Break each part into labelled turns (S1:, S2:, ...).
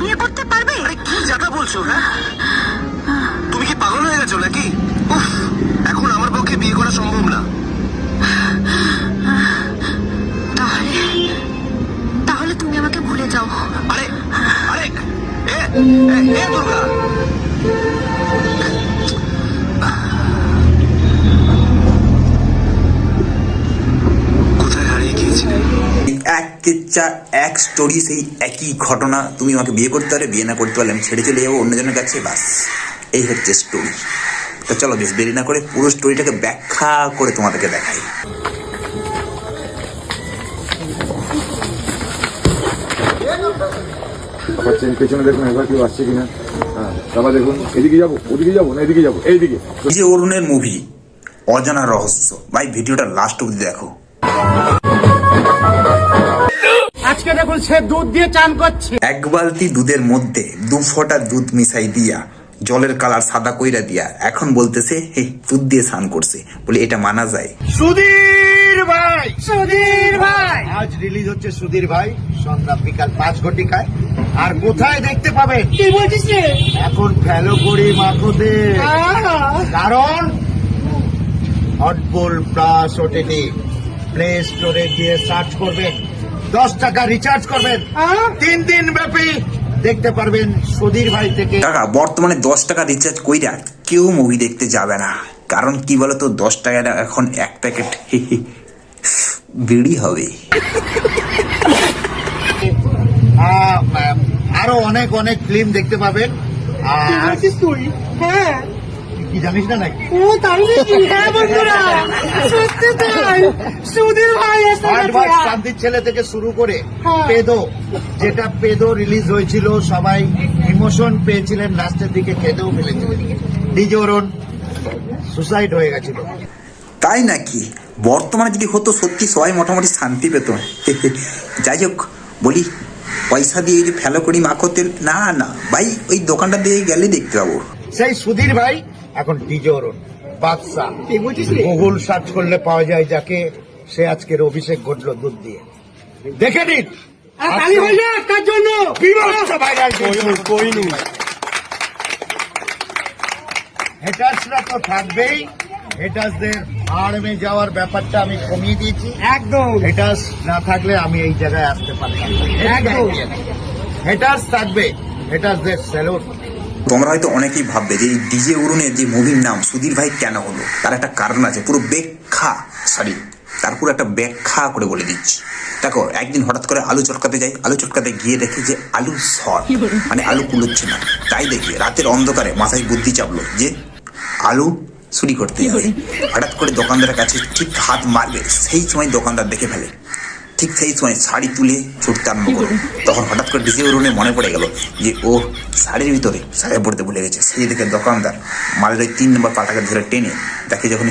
S1: বিয়ে করতে পারবে?
S2: কি যাতা বলছো? হ্যাঁ, তুমি কি পাগল হয়ে গেছো নাকি? উফ, এখন আমার পক্ষে বিয়ে করা সম্ভব না।
S1: তাহলে তুমি আমাকে ভুলে যাও।
S2: আরে আরে এ দুর্গা, কোথায় হারিয়ে গিয়েছিলে?
S3: এক কিচ্ছা এক স্টোরি, সেই একই ঘটনা। তুমি আমাকে বিয়ে করতে পারলে, বিয়ে না করতে পারলে আমি ছেড়ে চলে যাবো অন্যজনের কাছে, বাস এই হচ্ছে স্টোরি। তো চলো বেশ দেরি না করে পুরো স্টোরিটাকে ব্যাখ্যা করে তোমাদেরকে দেখাই।
S4: পেছনে দেখুন এবার কেউ আসছে কিনা। হ্যাঁ, তারপর দেখুন এদিকে যাবো, ওদিকে যাবো না এদিকে যাবো, এইদিকে।
S3: এই যে অরুণের মুভি অজানা রহস্য, ভাই ভিডিওটা লাস্ট অব্দি দেখো।
S5: আজকে দেখুন সে দুধ দিয়ে চান করছে।
S3: এক বালতি দুধের মধ্যে 2 ফোঁটা দুধ মিশাই দিয়া, জলের কালার সাদা কইরা দিয়া, এখন বলতেছে হে দুধ দিয়ে স্নান করছে, বলে এটা মানা যায়?
S5: সুধীর ভাই, সুধীর ভাই
S6: আজ রিলিজ হচ্ছে সুধীর ভাই, সন্ধ্যা বিকাল 5 ঘটিকায়। আর কোথায় দেখতে পাবেন?
S5: কি বলছিস রে?
S6: এখন ফেলো করি মাখোতে, কারণ হটবুল প্লাস ওটিটি প্লে স্টোরে গিয়ে সার্চ করবেন, 10 টাকা রিচার্জ করবেন, 3 দিন ব্যাপী দেখতে পারবেন সুধীর ভাই থেকে।
S3: টাকা বর্তমানে 10 টাকা রিচার্জ কইরা কেউ মুভি দেখতে যাবে না, কারণ কি বলতো 10 টাকাটা এখন এক প্যাকেট বিড়ি হবে।
S6: আরো অনেক অনেক ফিল্ম দেখতে পাবেন।
S5: হ্যাঁ,
S6: কি জানিস না নাকি?
S5: ও তাই নাকি? হ্যাঁ বন্ধুরা, সত্যি তাই, সুধীর ভাই এসে গেছে।
S6: শান্তির ছেলে থেকে শুরু করে
S5: হ্যাঁ।
S6: পেদো, যেটা পেদো রিলিজ হয়েছিল, সবাই ইমোশন পেয়েছিলেন, লাস্টের দিকে কেঁদেও ফেলেছিলেন। ডিজে অরুণ সুসাইড হয়ে গেছিল।
S3: তাই নাকি? বর্তমানে যদি হতো সত্যি সবাই মোটামুটি শান্তি পেত। যাই হোক বলি, পয়সা দিয়ে যে ফেলো করি মাখো তেল, না না ভাই, ওই দোকানটা দিয়ে গেলে দেখতে পাবো।
S6: সেই সুধীর ভাই এখন ডিজে অরুণ বাদশা। গুগল সার্চ করলে পাওয়া যায় যাকে, সে আজকের অভিষেক ঘটলো দুধ দিয়ে। দেখে নিন।
S5: তালি হয়ে যাক তার জন্য।
S6: হেটার্সরা তো থাকবেই, হেটার্সদের আড়মে যাওয়ার ব্যাপারটা আমি কমিয়ে দিয়েছি।
S5: একদম
S6: হেটার্স না থাকলে আমি এই জায়গায় আসতে পারতাম না।
S5: একদম।
S6: হেটার্স থাকবে, হেটার্সদের স্যালুট।
S3: তোমরা হয়তো অনেকেই ভাববে যে এই ডিজে অরুণের যে মুভির নাম সুধীর ভাই কেন হলো, তার একটা কারণ আছে, পুরো তারপর একটা ব্যাখ্যা করে বলে দিচ্ছি। দেখো, একদিন হঠাৎ করে আলু চটকাতে যাই, আলু চটকাতে গিয়ে দেখি যে আলু শর্ট, মানে আলু কুলোচ্ছে না। তাই দেখি রাতের অন্ধকারে মাথায় বুদ্ধি চাপলো যে আলু চুরি করতে যাবে। হঠাৎ করে দোকানদারের কাছে ঠিক হাত মারবে, সেই সময় দোকানদার দেখে ফেলে। ঠিক সেই সময় শাড়ি তুলে ছুটতে আরম্ভ করো। তখন হঠাৎ করে ডিজে অরুণে মনে পড়ে গেল যে ও শাড়ির ভিতরে শাড়ি পড়তে ভুলে গেছে। সেই দেখে দোকানদার মালের ওই 3 নম্বর পাটাকে ধরে টেনে দেখে যখন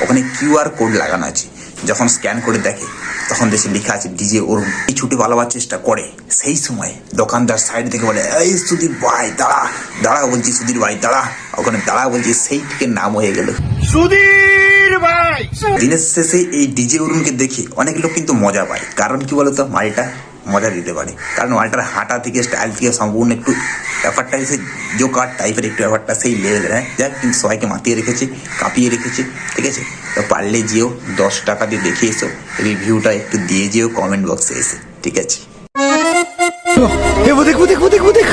S3: ওখানে কিউআর কোড লাগানো আছে। যখন স্ক্যান করে দেখে তখন দেশে লেখা আছে ডিজে অরুণ। এই ছুটে পালাবার চেষ্টা করে, সেই সময় দোকানদার সাইড থেকে বলে, এই সুধীর ভাই দাঁড়া দাঁড়া, বলছি সুধীর ভাই দাঁড়া, ওখানে দাঁড়া বলছি, সেই থেকে নাম হয়ে গেল
S6: সুধীর ভাই।
S3: দিনের শেষে এই ডিজে অরুণকে দেখে অনেক লোক কিন্তু মজা পায়, কারণ কি বলতো, মালটা মজা দিতে পারে। কারণ মালটার হাঁটা থেকে স্টাইল থেকে সম্পূর্ণ একটু ব্যাপারটা এসে জোকার টাইপের একটু ব্যাপারটা সেই লেভেলের। হ্যাঁ, যাক, কিন্তু সবাইকে মাতিয়ে রেখেছে, কাঁপিয়ে রেখেছে, ঠিক আছে। তো পারলে যেও 10 টাকা দিয়ে দেখে এসো, রিভিউটা একটু দিয়ে যেও কমেন্ট বক্সে এসে, ঠিক আছে।
S7: वो देख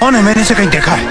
S7: कौन है? मैंने इसे कहीं देखा है।